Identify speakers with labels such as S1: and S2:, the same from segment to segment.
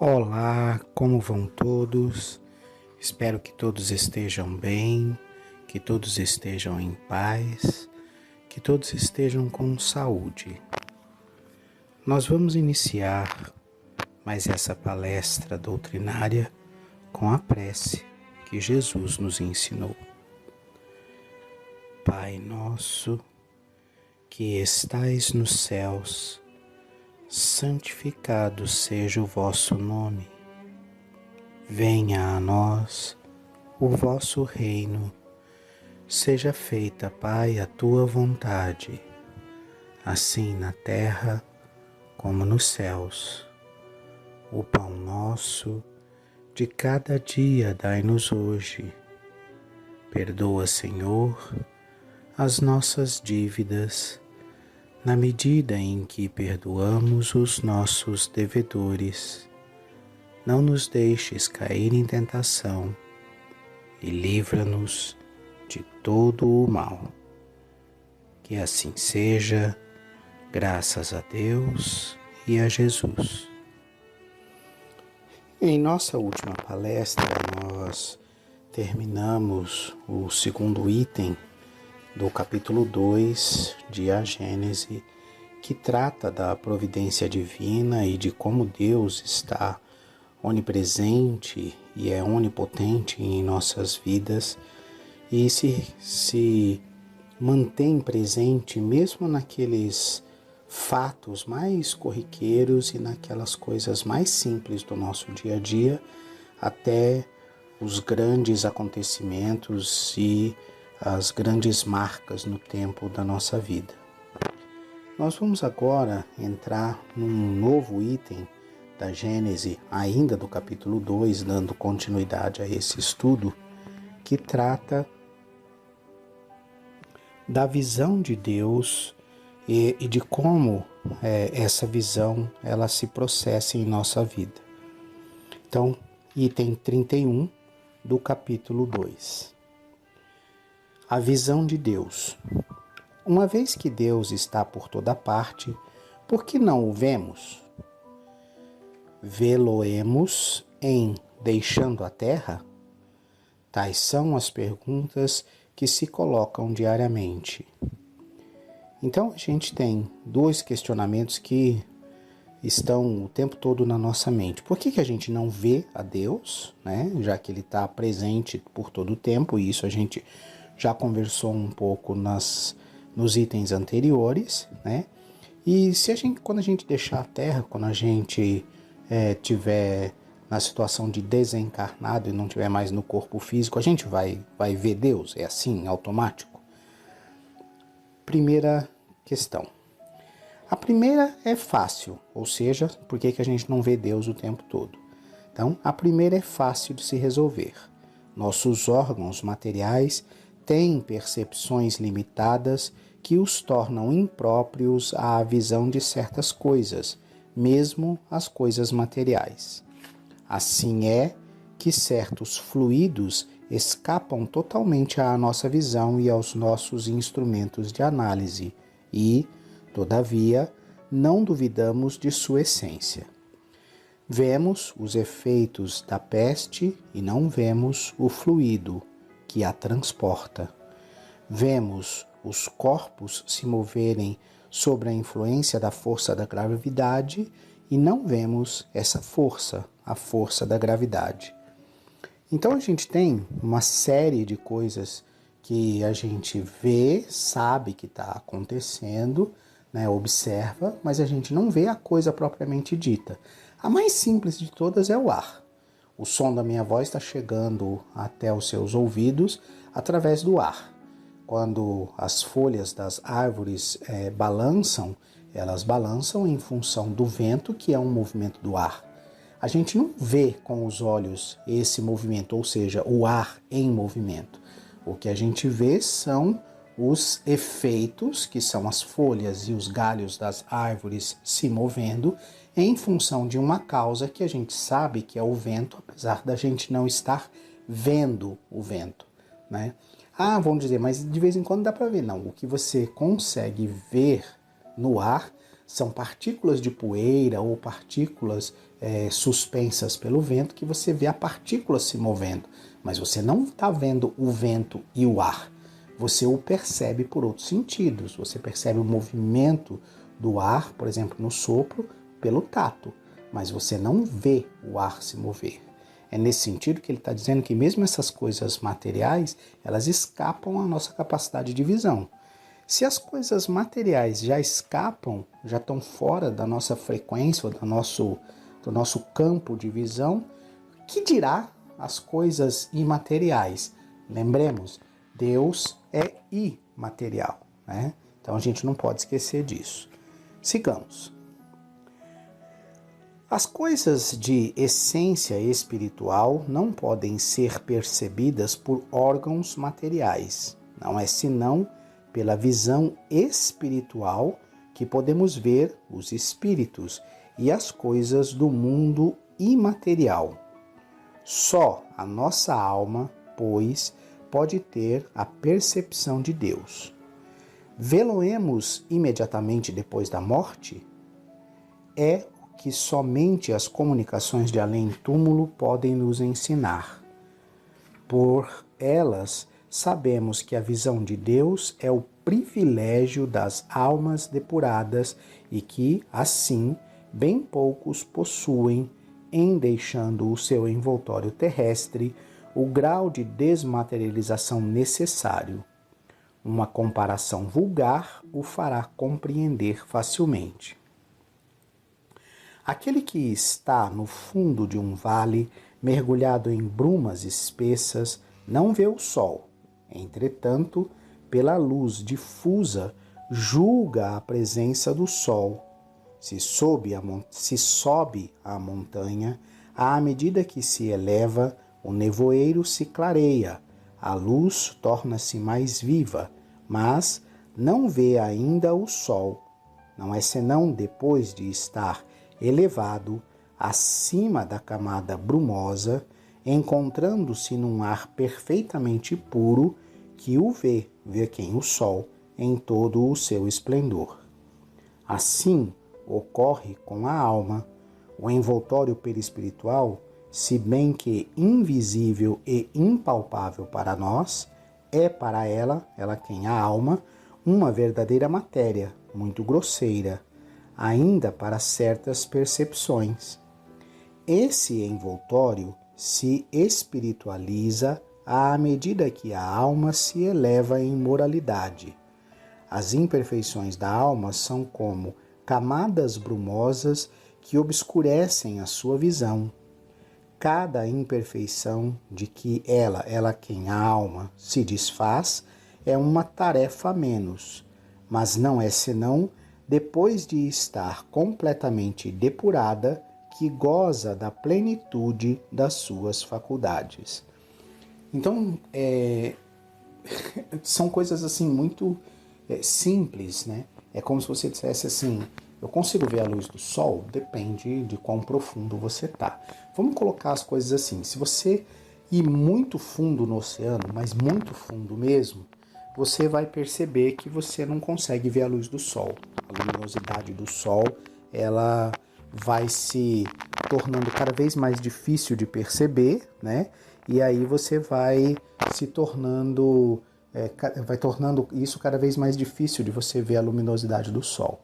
S1: Olá, como vão todos? Espero que todos estejam bem, que todos estejam em paz, que todos estejam com saúde. Nós vamos iniciar mais essa palestra doutrinária com a prece que Jesus nos ensinou. Pai nosso, que estais nos céus, santificado seja o vosso nome. Venha a nós o vosso reino. Seja feita, Pai, a tua vontade, assim na terra como nos céus. O pão nosso de cada dia dai-nos hoje. Perdoa, Senhor, as nossas dívidas, na medida em que perdoamos os nossos devedores. Não nos deixes cair em tentação e livra-nos de todo o mal. Que assim seja, graças a Deus e a Jesus. Em nossa última palestra, nós terminamos o segundo item do capítulo 2 de A Gênese, que trata da providência divina e de como Deus está onipresente e é onipotente em nossas vidas e se mantém presente mesmo naqueles fatos mais corriqueiros e naquelas coisas mais simples do nosso dia a dia, até os grandes acontecimentos e as grandes marcas no tempo da nossa vida. Nós vamos agora entrar num novo item da Gênese, ainda do capítulo 2, dando continuidade a esse estudo, que trata da visão de Deus e de como essa visão ela se processa em nossa vida. Então, item 31 do capítulo 2. A visão de Deus. Uma vez que Deus está por toda parte, por que não o vemos? Vê-lo-emos em deixando a terra? Tais são as perguntas que se colocam diariamente. Então a gente tem dois questionamentos que estão o tempo todo na nossa mente. Por que a gente não vê a Deus, né? Já que Ele está presente por todo o tempo, e isso a gente já conversou um pouco nos itens anteriores, né? E quando a gente deixar a Terra, quando a gente tiver na situação de desencarnado e não tiver mais no corpo físico, a gente vai ver Deus? É assim, automático? Primeira questão. A primeira é fácil, ou seja, por que a gente não vê Deus o tempo todo? Então, a primeira é fácil de se resolver. Nossos órgãos materiais têm percepções limitadas que os tornam impróprios à visão de certas coisas, mesmo as coisas materiais. Assim é que certos fluidos escapam totalmente à nossa visão e aos nossos instrumentos de análise e, todavia, não duvidamos de sua essência. Vemos os efeitos da peste e não vemos o fluido que a transporta. Vemos os corpos se moverem sob a influência da força da gravidade e não vemos essa força, a força da gravidade. Então a gente tem uma série de coisas que a gente vê, sabe que está acontecendo, né, observa, mas a gente não vê a coisa propriamente dita. A mais simples de todas é o ar. O som da minha voz está chegando até os seus ouvidos através do ar. Quando as folhas das árvores balançam, elas balançam em função do vento, que é um movimento do ar. A gente não vê com os olhos esse movimento, ou seja, o ar em movimento. O que a gente vê são os efeitos, que são as folhas e os galhos das árvores se movendo em função de uma causa que a gente sabe que é o vento, apesar da gente não estar vendo o vento, né? Vamos dizer, mas de vez em quando dá para ver. Não, o que você consegue ver no ar são partículas de poeira ou partículas suspensas pelo vento que você vê a partícula se movendo, mas você não está vendo o vento e o ar. Você o percebe por outros sentidos. Você percebe o movimento do ar, por exemplo, no sopro, pelo tato, mas você não vê o ar se mover. É nesse sentido que ele está dizendo que mesmo essas coisas materiais, elas escapam à nossa capacidade de visão. Se as coisas materiais já escapam, já estão fora da nossa frequência, do nosso campo de visão, que dirá as coisas imateriais? Lembremos, Deus é imaterial, né? Então a gente não pode esquecer disso. Sigamos. As coisas de essência espiritual não podem ser percebidas por órgãos materiais. Não é senão pela visão espiritual que podemos ver os espíritos e as coisas do mundo imaterial. Só a nossa alma, pois, pode ter a percepção de Deus. Vê-lo-emos imediatamente depois da morte? É o que somente as comunicações de além-túmulo podem nos ensinar. Por elas, sabemos que a visão de Deus é o privilégio das almas depuradas e que, assim, bem poucos possuem, em deixando o seu envoltório terrestre, o grau de desmaterialização necessário. Uma comparação vulgar o fará compreender facilmente. Aquele que está no fundo de um vale, mergulhado em brumas espessas, não vê o sol. Entretanto, pela luz difusa, julga a presença do sol. Se sobe a montanha, à medida que se eleva, o nevoeiro se clareia, a luz torna-se mais viva, mas não vê ainda o sol. Não é senão depois de estar elevado acima da camada brumosa, encontrando-se num ar perfeitamente puro, que o vê quem o sol, em todo o seu esplendor. Assim ocorre com a alma. O envoltório perispiritual, se bem que invisível e impalpável para nós, é para ela quem a alma, uma verdadeira matéria, muito grosseira, ainda para certas percepções. Esse envoltório se espiritualiza à medida que a alma se eleva em moralidade. As imperfeições da alma são como camadas brumosas que obscurecem a sua visão. Cada imperfeição de que ela quem a alma se desfaz, é uma tarefa a menos, mas não é senão depois de estar completamente depurada que goza da plenitude das suas faculdades. Então, são coisas assim muito simples, né? É como se você dissesse assim: eu consigo ver a luz do sol? Depende de quão profundo você está. Vamos colocar as coisas assim: se você ir muito fundo no oceano, mas muito fundo mesmo, você vai perceber que você não consegue ver a luz do sol. A luminosidade do sol, ela vai se tornando cada vez mais difícil de perceber, né? E aí você vai se tornando, vai tornando isso cada vez mais difícil de você ver a luminosidade do sol.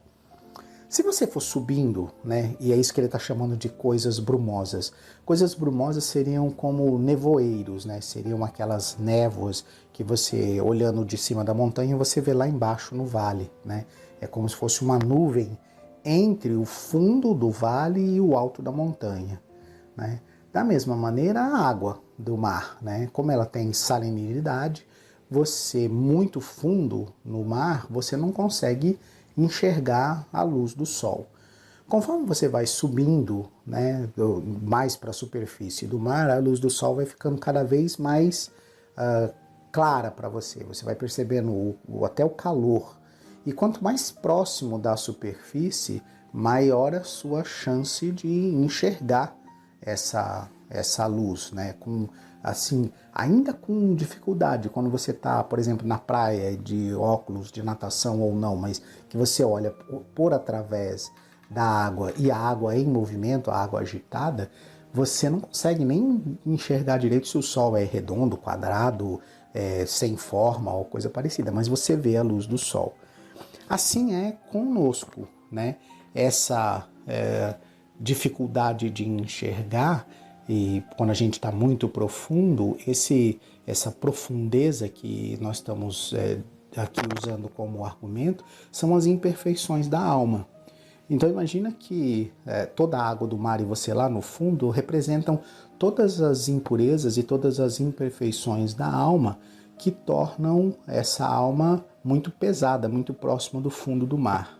S1: Se você for subindo, né, e é isso que ele está chamando de coisas brumosas. Coisas brumosas seriam como nevoeiros, né? Seriam aquelas névoas que você, olhando de cima da montanha, você vê lá embaixo no vale, né? É como se fosse uma nuvem entre o fundo do vale e o alto da montanha, né? Da mesma maneira, a água do mar, né? Como ela tem salinidade, você muito fundo no mar, você não consegue enxergar a luz do sol. Conforme você vai subindo, né, mais para a superfície do mar, a luz do sol vai ficando cada vez mais clara para você. Você vai percebendo até o calor. E quanto mais próximo da superfície, maior a sua chance de enxergar essa luz, né, com assim, ainda com dificuldade, quando você está, por exemplo, na praia de óculos de natação ou não, mas que você olha por através da água e a água em movimento, a água agitada, você não consegue nem enxergar direito se o sol é redondo, quadrado, sem forma ou coisa parecida, mas você vê a luz do sol. Assim é conosco, né? Essa dificuldade de enxergar, e quando a gente está muito profundo, essa profundeza que nós estamos aqui usando como argumento, são as imperfeições da alma. Então imagina que toda a água do mar e você lá no fundo representam todas as impurezas e todas as imperfeições da alma que tornam essa alma muito pesada, muito próxima do fundo do mar,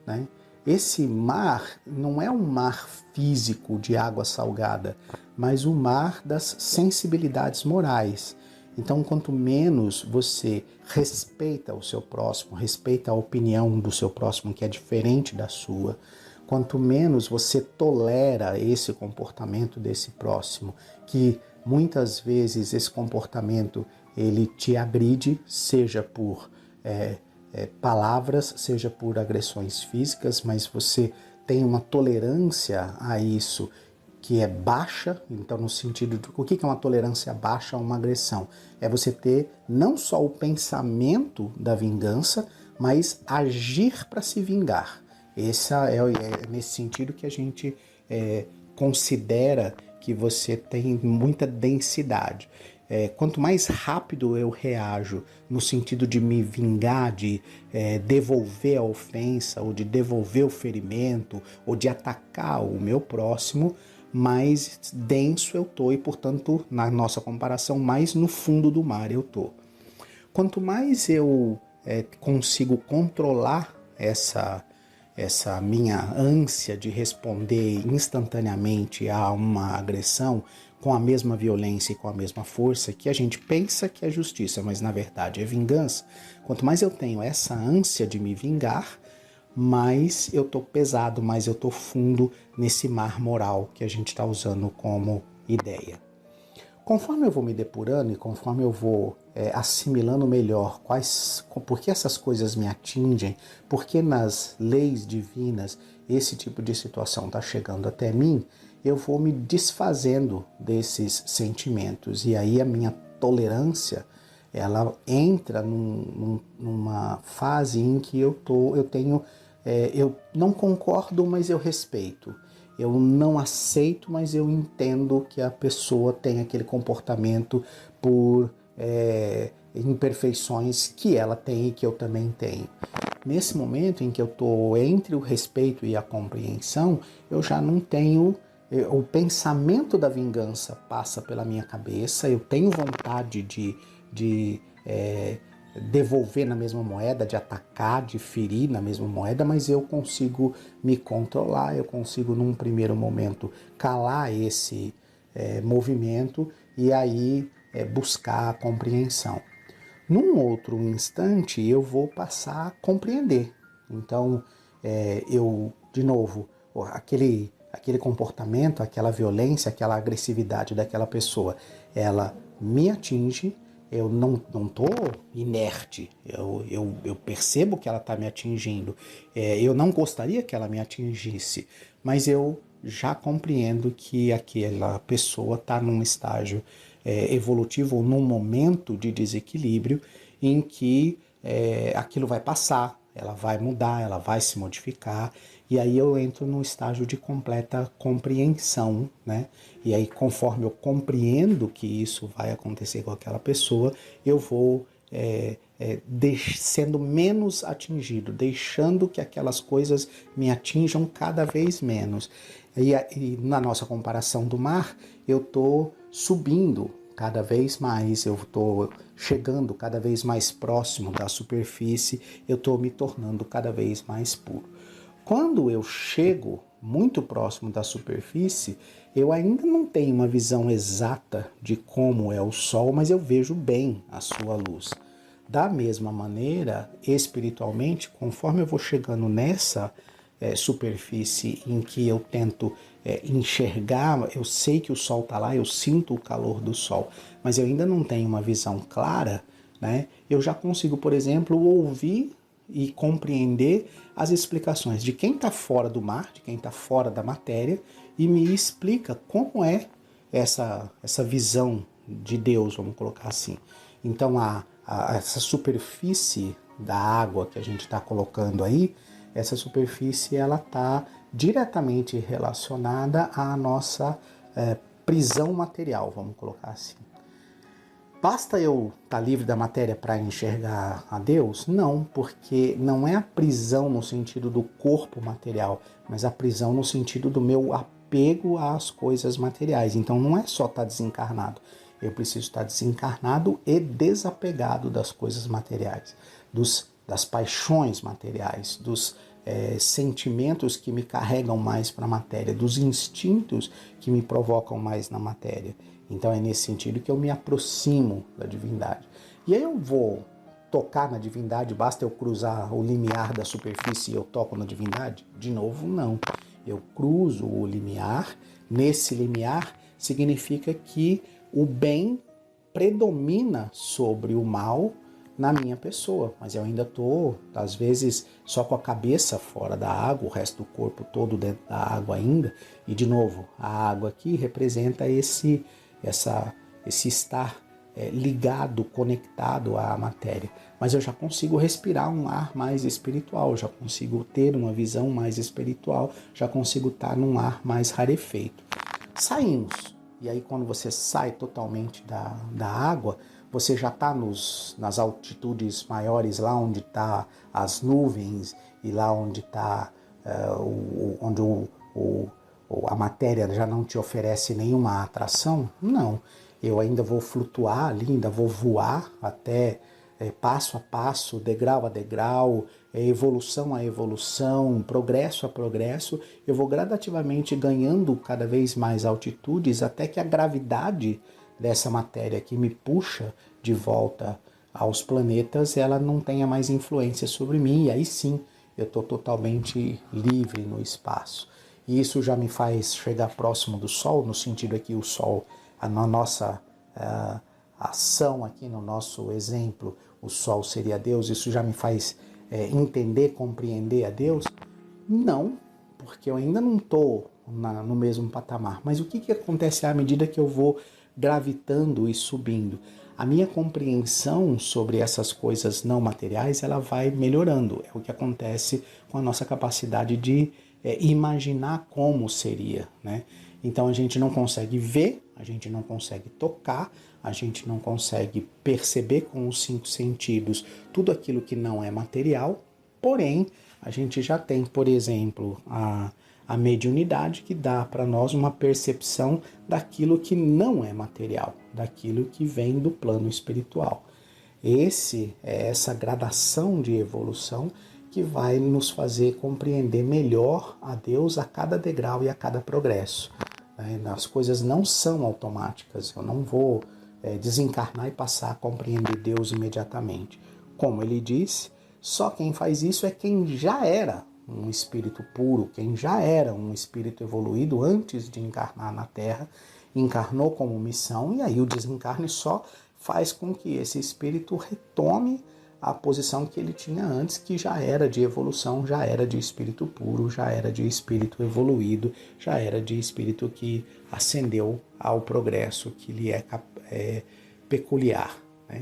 S1: né? Esse mar não é um mar físico de água salgada, mas o mar das sensibilidades morais. Então, quanto menos você respeita o seu próximo, respeita a opinião do seu próximo que é diferente da sua, quanto menos você tolera esse comportamento desse próximo, que muitas vezes esse comportamento ele te agride, seja por palavras, seja por agressões físicas, mas você tem uma tolerância a isso que é baixa. Então, no sentido de o que é uma tolerância baixa a uma agressão? É você ter não só o pensamento da vingança, mas agir para se vingar. Essa é nesse sentido que a gente considera que você tem muita densidade. Quanto mais rápido eu reajo no sentido de me vingar, de devolver a ofensa, ou de devolver o ferimento, ou de atacar o meu próximo, mais denso eu tô e, portanto, na nossa comparação, mais no fundo do mar eu tô. Quanto mais eu consigo controlar essa minha ânsia de responder instantaneamente a uma agressão com a mesma violência e com a mesma força, que a gente pensa que é justiça, mas na verdade é vingança. Quanto mais eu tenho essa ânsia de me vingar, mais eu tô pesado, mais eu tô fundo nesse mar moral que a gente está usando como ideia. Conforme eu vou me depurando e conforme eu vou assimilando melhor por que essas coisas me atingem, por que nas leis divinas esse tipo de situação está chegando até mim, eu vou me desfazendo desses sentimentos. E aí a minha tolerância, ela entra numa fase em que eu não concordo, mas eu respeito. Eu não aceito, mas eu entendo que a pessoa tem aquele comportamento por imperfeições que ela tem e que eu também tenho. Nesse momento em que eu estou entre o respeito e a compreensão, eu já não tenho... O pensamento da vingança passa pela minha cabeça, eu tenho vontade de devolver na mesma moeda, de atacar, de ferir na mesma moeda, mas eu consigo me controlar, eu consigo num primeiro momento calar esse movimento e aí buscar a compreensão. Num outro instante eu vou passar a compreender. Então de novo, aquele comportamento, aquela violência, aquela agressividade daquela pessoa, ela me atinge. Eu não estou inerte, eu percebo que ela está me atingindo, eu não gostaria que ela me atingisse, mas eu já compreendo que aquela pessoa está num estágio evolutivo, ou num momento de desequilíbrio em que aquilo vai passar, ela vai mudar, ela vai se modificar, e aí eu entro num estágio de completa compreensão, né? E aí, conforme eu compreendo que isso vai acontecer com aquela pessoa, eu vou sendo menos atingido, deixando que aquelas coisas me atinjam cada vez menos. E na nossa comparação do mar, eu estou subindo cada vez mais, eu estou chegando cada vez mais próximo da superfície, eu estou me tornando cada vez mais puro. Quando eu chego muito próximo da superfície, eu ainda não tenho uma visão exata de como é o Sol, mas eu vejo bem a sua luz. Da mesma maneira, espiritualmente, conforme eu vou chegando nessa superfície em que eu tento enxergar, eu sei que o sol está lá, eu sinto o calor do sol, mas eu ainda não tenho uma visão clara, né? Eu já consigo, por exemplo, ouvir e compreender as explicações de quem está fora do mar, de quem está fora da matéria, e me explica como é essa visão de Deus, vamos colocar assim. Então, essa superfície da água que a gente está colocando aí, essa superfície ela está diretamente relacionada à nossa prisão material, vamos colocar assim. Basta eu estar livre da matéria para enxergar a Deus? Não, porque não é a prisão no sentido do corpo material, mas a prisão no sentido do meu apego às coisas materiais. Então não é só estar desencarnado, eu preciso estar desencarnado e desapegado das coisas materiais, das paixões materiais, dos sentimentos que me carregam mais para a matéria, dos instintos que me provocam mais na matéria. Então é nesse sentido que eu me aproximo da divindade. E aí eu vou tocar na divindade, basta eu cruzar o limiar da superfície e eu toco na divindade? De novo, não. Eu cruzo o limiar, nesse limiar significa que o bem predomina sobre o mal na minha pessoa, mas eu ainda estou, às vezes, só com a cabeça fora da água, o resto do corpo todo dentro da água ainda, e de novo, a água aqui representa esse estar ligado, conectado à matéria, mas eu já consigo respirar um ar mais espiritual, já consigo ter uma visão mais espiritual, já consigo estar num ar mais rarefeito. Saímos, e aí quando você sai totalmente da água, você já está nas altitudes maiores, lá onde está as nuvens e lá onde está onde a matéria já não te oferece nenhuma atração? Não, eu ainda vou flutuar ali, ainda vou voar até passo a passo, degrau a degrau, evolução a evolução, progresso a progresso, eu vou gradativamente ganhando cada vez mais altitudes até que a gravidade dessa matéria que me puxa de volta aos planetas, ela não tenha mais influência sobre mim, e aí sim eu estou totalmente livre no espaço. E isso já me faz chegar próximo do Sol, no sentido aqui o Sol, na nossa ação aqui, no nosso exemplo, o Sol seria Deus, isso já me faz entender, compreender a Deus? Não, porque eu ainda não estou no mesmo patamar. Mas o que acontece à medida que eu vou gravitando e subindo? A minha compreensão sobre essas coisas não materiais, ela vai melhorando. É o que acontece com a nossa capacidade de imaginar como seria, né? Então a gente não consegue ver, a gente não consegue tocar, a gente não consegue perceber com os 5 sentidos tudo aquilo que não é material, porém a gente já tem, por exemplo, a mediunidade que dá para nós uma percepção daquilo que não é material, daquilo que vem do plano espiritual. Essa gradação de evolução que vai nos fazer compreender melhor a Deus a cada degrau e a cada progresso. As coisas não são automáticas, eu não vou desencarnar e passar a compreender Deus imediatamente. Como ele disse, só quem faz isso é quem já era um espírito puro, quem já era um espírito evoluído antes de encarnar na Terra, encarnou como missão, e aí o desencarne só faz com que esse espírito retome a posição que ele tinha antes, que já era de evolução, já era de espírito puro, já era de espírito evoluído, já era de espírito que ascendeu ao progresso que lhe é peculiar, né?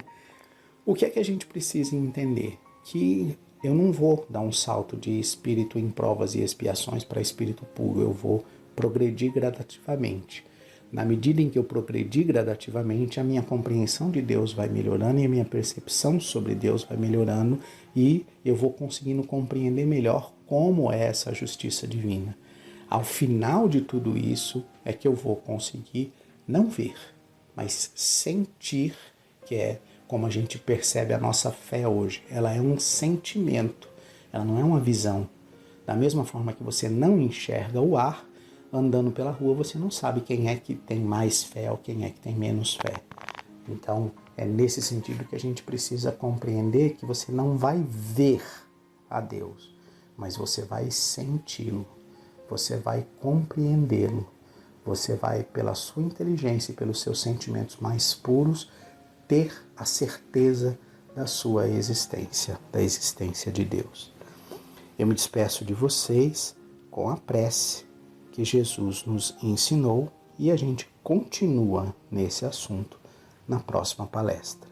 S1: O que é que a gente precisa entender? Que eu não vou dar um salto de espírito em provas e expiações para espírito puro, eu vou progredir gradativamente. Na medida em que eu progredir gradativamente, a minha compreensão de Deus vai melhorando e a minha percepção sobre Deus vai melhorando, e eu vou conseguindo compreender melhor como é essa justiça divina. Ao final de tudo isso é que eu vou conseguir não ver, mas sentir, que é como a gente percebe a nossa fé hoje. Ela é um sentimento, ela não é uma visão. Da mesma forma que você não enxerga o ar, andando pela rua você não sabe quem é que tem mais fé ou quem é que tem menos fé. Então é nesse sentido que a gente precisa compreender que você não vai ver a Deus, mas você vai senti-lo, você vai compreendê-lo, você vai, pela sua inteligência e pelos seus sentimentos mais puros, ter a certeza da sua existência, da existência de Deus. Eu me despeço de vocês com a prece que Jesus nos ensinou e a gente continua nesse assunto na próxima palestra.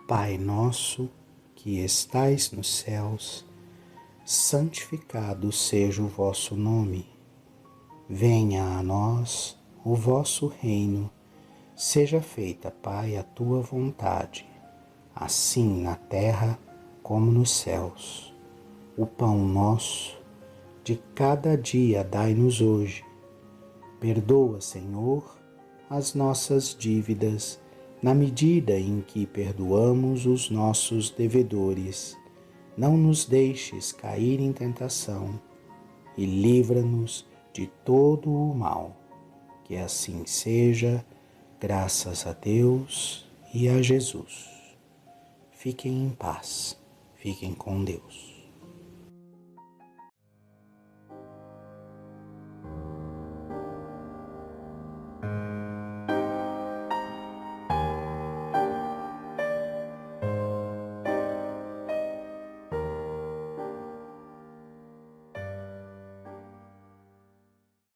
S1: Pai nosso, que estais nos céus, santificado seja o vosso nome. Venha a nós o vosso reino. Seja feita, Pai, a tua vontade, assim na terra como nos céus. O pão nosso de cada dia dai-nos hoje. Perdoa, Senhor, as nossas dívidas, na medida em que perdoamos os nossos devedores. Não nos deixes cair em tentação e livra-nos de todo o mal. Que assim seja, graças a Deus e a Jesus. Fiquem em paz, fiquem com Deus.